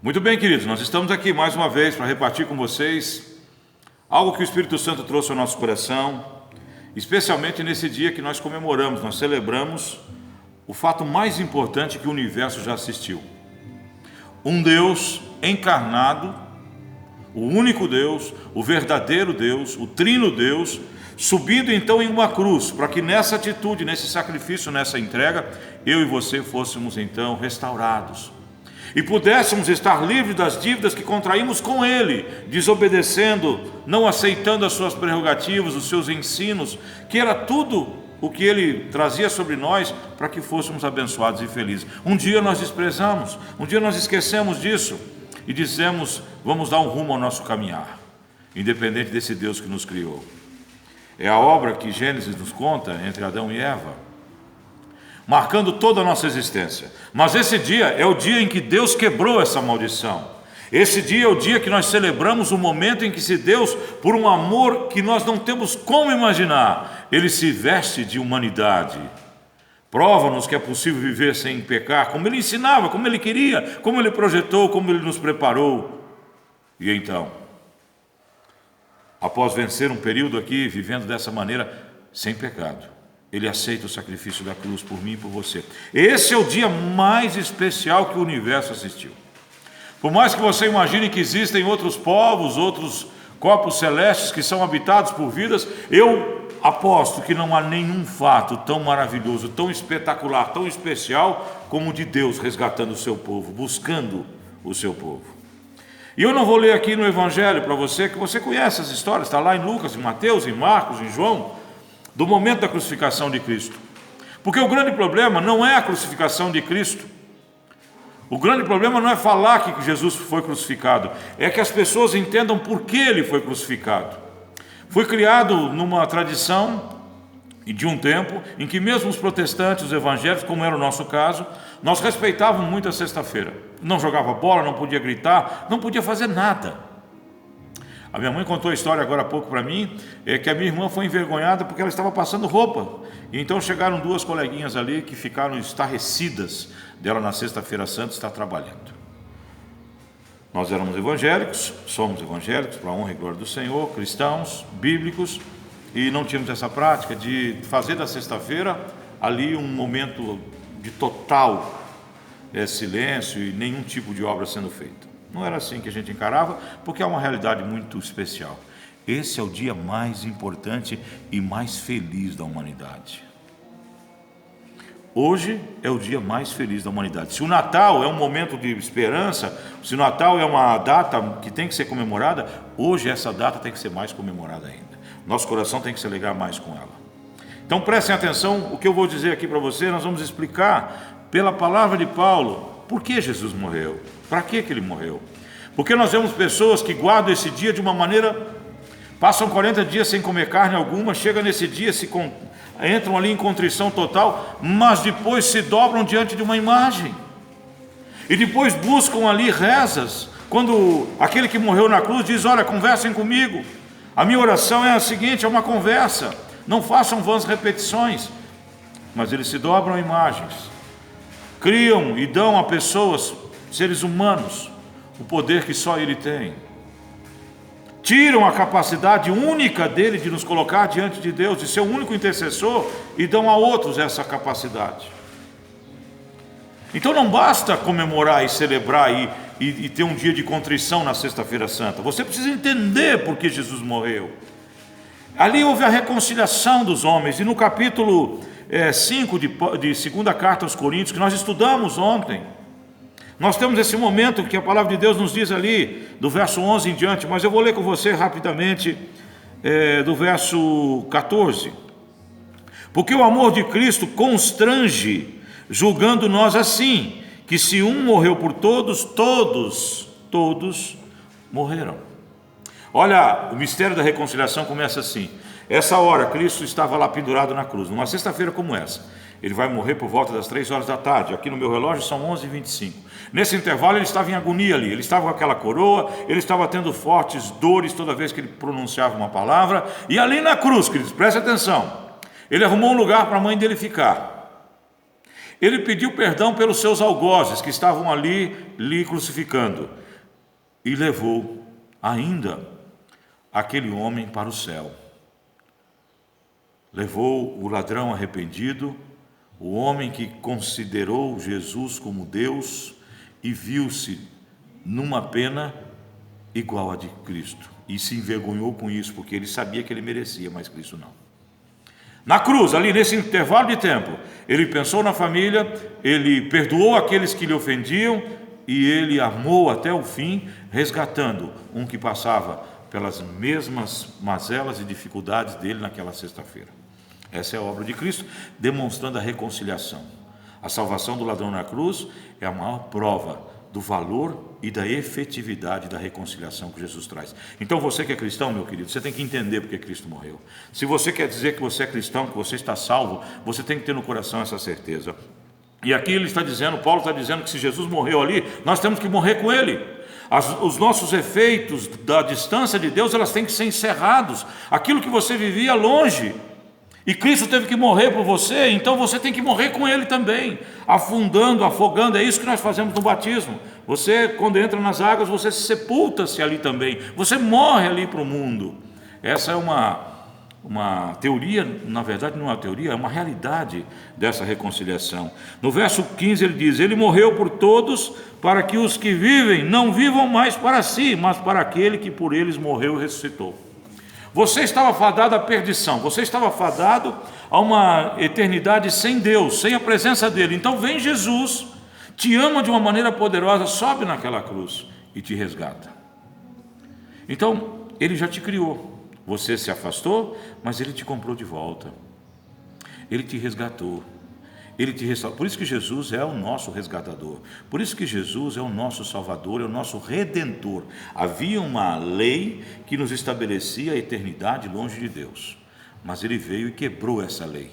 Muito bem, queridos, nós estamos aqui mais uma vez para repartir com vocês algo que o Espírito Santo trouxe ao nosso coração, especialmente nesse dia que nós comemoramos, nós celebramos o fato mais importante que o universo já assistiu. Um Deus encarnado, o único Deus, o verdadeiro Deus, o trino Deus, subindo então em uma cruz, para que nessa atitude, nesse sacrifício, nessa entrega, eu e você fôssemos então restaurados e pudéssemos estar livres das dívidas que contraímos com Ele, desobedecendo, não aceitando as suas prerrogativas, os seus ensinos, que era tudo o que Ele trazia sobre nós para que fôssemos abençoados e felizes. Um dia nós desprezamos, um dia nós esquecemos disso e dizemos, vamos dar um rumo ao nosso caminhar, independente desse Deus que nos criou. É a obra que Gênesis nos conta entre Adão e Eva, marcando toda a nossa existência. Mas esse dia é o dia em que Deus quebrou essa maldição. Esse dia é o dia que nós celebramos o momento em que se Deus, por um amor que nós não temos como imaginar, Ele se veste de humanidade. Prova-nos que é possível viver sem pecar, como Ele ensinava, como Ele queria, como Ele projetou, como Ele nos preparou. E então, após vencer um período aqui, vivendo dessa maneira, sem pecado, Ele aceita o sacrifício da cruz por mim e por você. Esse é o dia mais especial que o universo assistiu. Por mais que você imagine que existem outros povos, outros corpos celestes que são habitados por vidas, eu aposto que não há nenhum fato tão maravilhoso, tão espetacular, tão especial como o de Deus resgatando o seu povo, buscando o seu povo. E eu não vou ler aqui no Evangelho para você, que você conhece as histórias, está lá em Lucas, em Mateus, em Marcos, em João, do momento da crucificação de Cristo. Porque o grande problema não é a crucificação de Cristo. O grande problema não é falar que Jesus foi crucificado, é que as pessoas entendam por que Ele foi crucificado. Foi criado numa tradição e de um tempo em que mesmo os protestantes, os evangélicos, como era o nosso caso, nós respeitávamos muito a sexta-feira. Não jogava bola, não podia gritar, não podia fazer nada. A minha mãe contou a história agora há pouco para mim, que a minha irmã foi envergonhada porque ela estava passando roupa. E então chegaram duas coleguinhas ali que ficaram estarrecidas dela na sexta-feira santa estar trabalhando. Nós éramos evangélicos, somos evangélicos, para a honra e glória do Senhor, cristãos, bíblicos, e não tínhamos essa prática de fazer da sexta-feira ali um momento de total silêncio e nenhum tipo de obra sendo feita. Não era assim que a gente encarava, porque é uma realidade muito especial. Esse é o dia mais importante e mais feliz da humanidade. Hoje é o dia mais feliz da humanidade. Se o Natal é um momento de esperança, se o Natal é uma data que tem que ser comemorada, hoje essa data tem que ser mais comemorada ainda. Nosso coração tem que se alegrar mais com ela. Então prestem atenção, o que eu vou dizer aqui para você, nós vamos explicar pela palavra de Paulo, por que Jesus morreu? Para que Ele morreu? Porque nós vemos pessoas que guardam esse dia de uma maneira, passam 40 dias sem comer carne alguma, chegam nesse dia, entram ali em contrição total, mas depois se dobram diante de uma imagem. E depois buscam ali rezas, quando aquele que morreu na cruz diz, olha, conversem comigo. A minha oração é a seguinte, é uma conversa, não façam vãs repetições. Mas eles se dobram a imagens, criam e dão a pessoas, seres humanos, o poder que só Ele tem. Tiram a capacidade única dele de nos colocar diante de Deus, de ser o único intercessor, e dão a outros essa capacidade. Então não basta comemorar e celebrar e ter um dia de contrição na sexta-feira santa. Você precisa entender por que Jesus morreu. Ali houve a reconciliação dos homens, e no capítulo 5 de segunda carta aos Coríntios, que nós estudamos ontem, nós temos esse momento que a palavra de Deus nos diz ali, do verso 11 em diante, mas eu vou ler com você rapidamente do verso 14. Porque o amor de Cristo constrange, julgando nós assim, que se um morreu por todos, todos morreram. Olha, o mistério da reconciliação começa assim. Essa hora, Cristo estava lá pendurado na cruz, numa sexta-feira como essa. Ele vai morrer por volta das 3 horas da tarde. Aqui no meu relógio são 11h25. Nesse intervalo ele estava em agonia ali. Ele estava com aquela coroa, ele estava tendo fortes dores toda vez que ele pronunciava uma palavra. E ali na cruz, queridos, preste atenção, ele arrumou um lugar para a mãe dele ficar. Ele pediu perdão pelos seus algozes que estavam ali lhe crucificando e levou ainda aquele homem para o céu. Levou o ladrão arrependido, o homem que considerou Jesus como Deus e viu-se numa pena igual a de Cristo. E se envergonhou com isso, porque ele sabia que ele merecia, mas Cristo não. Na cruz, ali nesse intervalo de tempo, ele pensou na família, ele perdoou aqueles que lhe ofendiam e ele amou até o fim, resgatando um que passava pelas mesmas mazelas e dificuldades dele naquela sexta-feira. Essa é a obra de Cristo, demonstrando a reconciliação. A salvação do ladrão na cruz é a maior prova do valor e da efetividade da reconciliação que Jesus traz. Então você que é cristão, meu querido, você tem que entender porque Cristo morreu. Se você quer dizer que você é cristão, que você está salvo, você tem que ter no coração essa certeza. E aqui ele está dizendo, Paulo está dizendo que se Jesus morreu ali, nós temos que morrer com ele. Os nossos efeitos da distância de Deus, elas têm que ser encerrados. Aquilo que você vivia longe, e Cristo teve que morrer por você, então você tem que morrer com Ele também, afundando, afogando. É isso que nós fazemos no batismo. Você, quando entra nas águas, você sepulta-se ali também, você morre ali para o mundo. Essa é uma teoria, na verdade não é uma teoria, é uma realidade dessa reconciliação. No verso 15 ele diz, ele morreu por todos, para que os que vivem não vivam mais para si, mas para aquele que por eles morreu e ressuscitou. Você estava fadado à perdição, você estava fadado a uma eternidade sem Deus, sem a presença dele. Então vem Jesus, te ama de uma maneira poderosa, sobe naquela cruz e te resgata. Então ele já te criou, você se afastou, mas ele te comprou de volta, ele te resgatou. Ele te restaurou. Por isso que Jesus é o nosso resgatador. Por isso que Jesus é o nosso salvador, é o nosso redentor. Havia uma lei que nos estabelecia a eternidade longe de Deus. Mas ele veio e quebrou essa lei.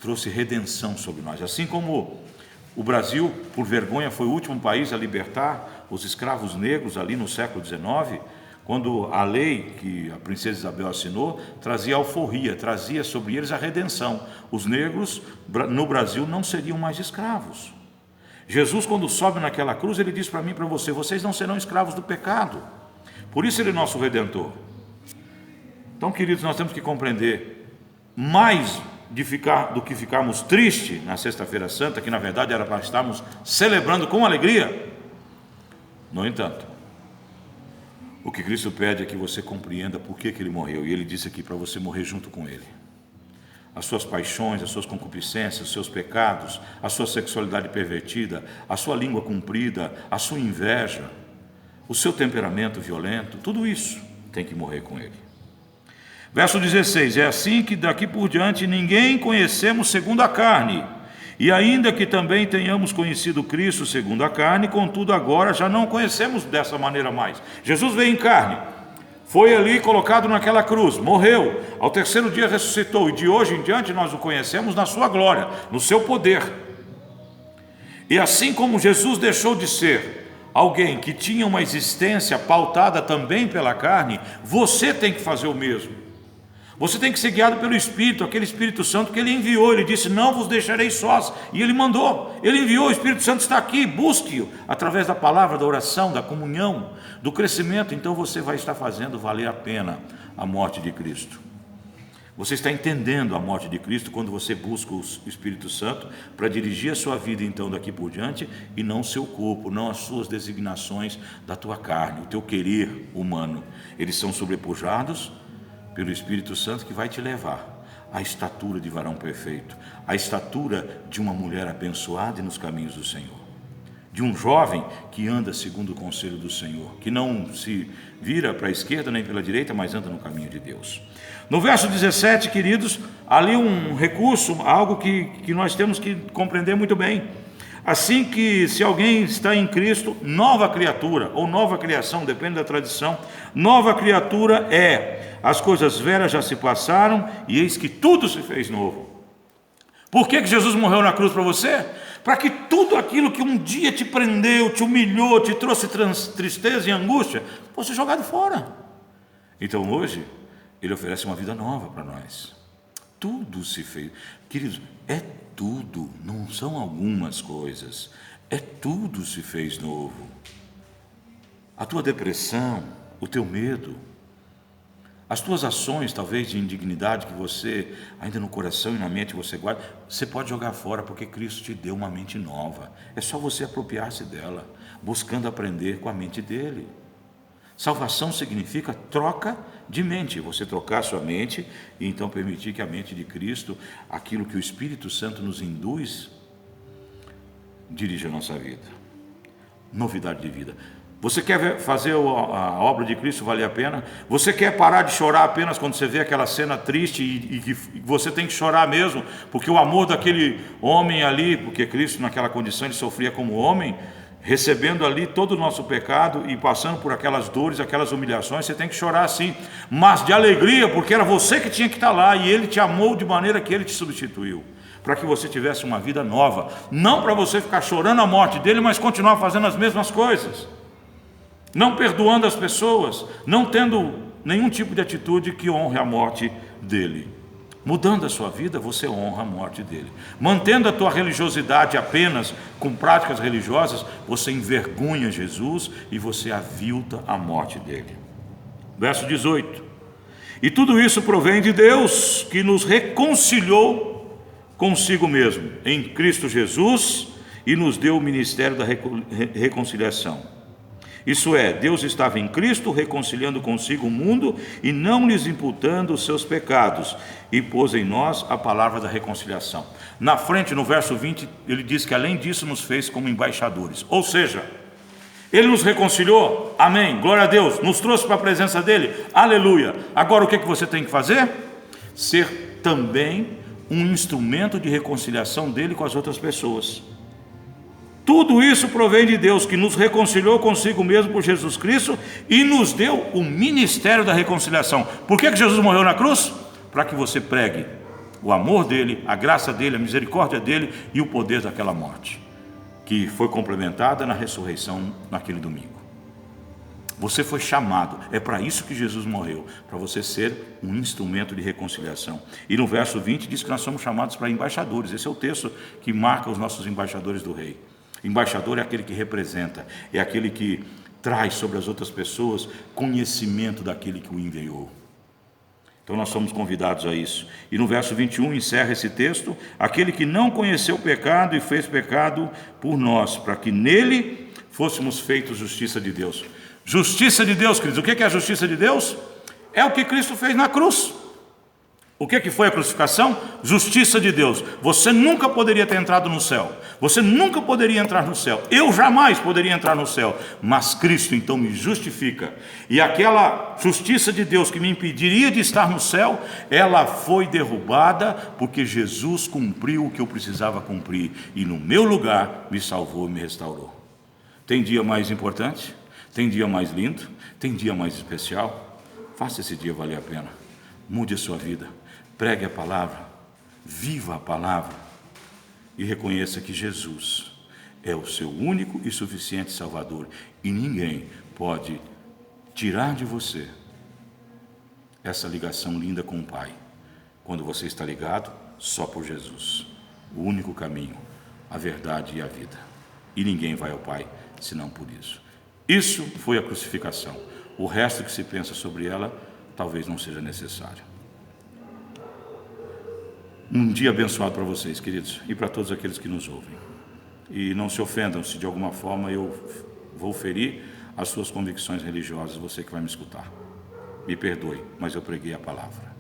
Trouxe redenção sobre nós. Assim como o Brasil, por vergonha, foi o último país a libertar os escravos negros ali no século XIX, quando a lei que a princesa Isabel assinou trazia alforria, trazia sobre eles a redenção. Os negros no Brasil não seriam mais escravos. Jesus, quando sobe naquela cruz, ele diz para mim e para você, vocês não serão escravos do pecado. Por isso ele é nosso redentor. Então, queridos, nós temos que compreender, mais do que ficarmos tristes na sexta-feira santa, que na verdade era para estarmos celebrando com alegria. No entanto, o que Cristo pede é que você compreenda por que ele morreu. E ele disse aqui para você morrer junto com ele. As suas paixões, as suas concupiscências, os seus pecados, a sua sexualidade pervertida, a sua língua comprida, a sua inveja, o seu temperamento violento, tudo isso tem que morrer com ele. Verso 16, é assim que daqui por diante ninguém conhecemos segundo a carne. E ainda que também tenhamos conhecido Cristo segundo a carne, contudo agora já não conhecemos dessa maneira mais. Jesus veio em carne, foi ali colocado naquela cruz, morreu, ao terceiro dia ressuscitou, e de hoje em diante nós o conhecemos na sua glória, no seu poder. E assim como Jesus deixou de ser alguém que tinha uma existência pautada também pela carne, você tem que fazer o mesmo. Você tem que ser guiado pelo Espírito, aquele Espírito Santo que ele enviou. Ele disse, não vos deixarei sós. E ele mandou, ele enviou, o Espírito Santo está aqui, busque-o. Através da palavra, da oração, da comunhão, do crescimento. Então você vai estar fazendo valer a pena a morte de Cristo. Você está entendendo a morte de Cristo quando você busca o Espírito Santo para dirigir a sua vida então daqui por diante, e não o seu corpo, não as suas designações da tua carne, o teu querer humano. Eles são sobrepujados pelo Espírito Santo, que vai te levar à estatura de varão perfeito, à estatura de uma mulher abençoada e nos caminhos do Senhor, de um jovem que anda segundo o conselho do Senhor, que não se vira para a esquerda nem pela direita, mas anda no caminho de Deus. No verso 17, queridos, ali um recurso, algo que nós temos que compreender muito bem. Assim que se alguém está em Cristo, nova criatura, ou nova criação, depende da tradição, nova criatura é, as coisas velhas já se passaram, e eis que tudo se fez novo. Por que Jesus morreu na cruz para você? Para que tudo aquilo que um dia te prendeu, te humilhou, te trouxe tristeza e angústia, fosse jogado fora. Então hoje, ele oferece uma vida nova para nós. tudo se fez. Queridos, é tudo, não são algumas coisas. É tudo se fez novo. A tua depressão, o teu medo, as tuas ações, talvez, de indignidade que você, ainda no coração e na mente você guarda, você pode jogar fora, porque Cristo te deu uma mente nova. É só você apropriar-se dela, buscando aprender com a mente dele. Salvação significa troca de mente, você trocar a sua mente e então permitir que a mente de Cristo, aquilo que o Espírito Santo nos induz, dirija a nossa vida. Novidade de vida. Você quer fazer a obra de Cristo valer a pena? Você quer parar de chorar apenas quando você vê aquela cena triste e que você tem que chorar mesmo, porque o amor daquele homem ali, porque Cristo naquela condição ele sofria como homem, recebendo ali todo o nosso pecado e passando por aquelas dores, aquelas humilhações, você tem que chorar sim, mas de alegria, porque era você que tinha que estar lá e ele te amou de maneira que ele te substituiu, para que você tivesse uma vida nova, não para você ficar chorando a morte dele, mas continuar fazendo as mesmas coisas, não perdoando as pessoas, não tendo nenhum tipo de atitude que honre a morte dele. Mudando a sua vida, você honra a morte dele. Mantendo a tua religiosidade apenas com práticas religiosas, você envergonha Jesus e você avilta a morte dele. Verso 18. E tudo isso provém de Deus, que nos reconciliou consigo mesmo, em Cristo Jesus, e nos deu o ministério da reconciliação. Isso é, Deus estava em Cristo reconciliando consigo o mundo e não lhes imputando os seus pecados, e pôs em nós a palavra da reconciliação. Na frente, no verso 20, ele diz que além disso nos fez como embaixadores, ou seja, ele nos reconciliou, amém, glória a Deus, nos trouxe para a presença dele, aleluia. Agora o que você tem que fazer? Ser também um instrumento de reconciliação dele com as outras pessoas. Tudo isso provém de Deus, que nos reconciliou consigo mesmo por Jesus Cristo e nos deu o ministério da reconciliação. Por que Jesus morreu na cruz? Para que você pregue o amor dele, a graça dele, a misericórdia dele e o poder daquela morte, que foi complementada na ressurreição naquele domingo. Você foi chamado, é para isso que Jesus morreu, para você ser um instrumento de reconciliação. E no verso 20 diz que nós somos chamados para embaixadores. Esse é o texto que marca os nossos embaixadores do rei. Embaixador é aquele que representa, é aquele que traz sobre as outras pessoas conhecimento daquele que o enviou. Então nós somos convidados a isso. E no verso 21 encerra esse texto: aquele que não conheceu o pecado e fez pecado por nós, para que nele fôssemos feitos justiça de Deus. Justiça de Deus, queridos, o que é a justiça de Deus? É o que Cristo fez na cruz. O que foi a crucificação? Justiça de Deus. Você nunca poderia ter entrado no céu. Você nunca poderia entrar no céu. Eu jamais poderia entrar no céu. Mas Cristo então me justifica. E aquela justiça de Deus que me impediria de estar no céu, ela foi derrubada porque Jesus cumpriu o que eu precisava cumprir. E no meu lugar me salvou e me restaurou. Tem dia mais importante? Tem dia mais lindo? Tem dia mais especial? Faça esse dia valer a pena. Mude a sua vida. Pregue a palavra, viva a palavra e reconheça que Jesus é o seu único e suficiente Salvador. E ninguém pode tirar de você essa ligação linda com o Pai, quando você está ligado só por Jesus, o único caminho, a verdade e a vida. E ninguém vai ao Pai senão por isso. Isso foi a crucificação. O resto que se pensa sobre ela talvez não seja necessário. Um dia abençoado para vocês, queridos, e para todos aqueles que nos ouvem. E não se ofendam se de alguma forma eu vou ferir as suas convicções religiosas, você que vai me escutar. Me perdoe, mas eu preguei a palavra.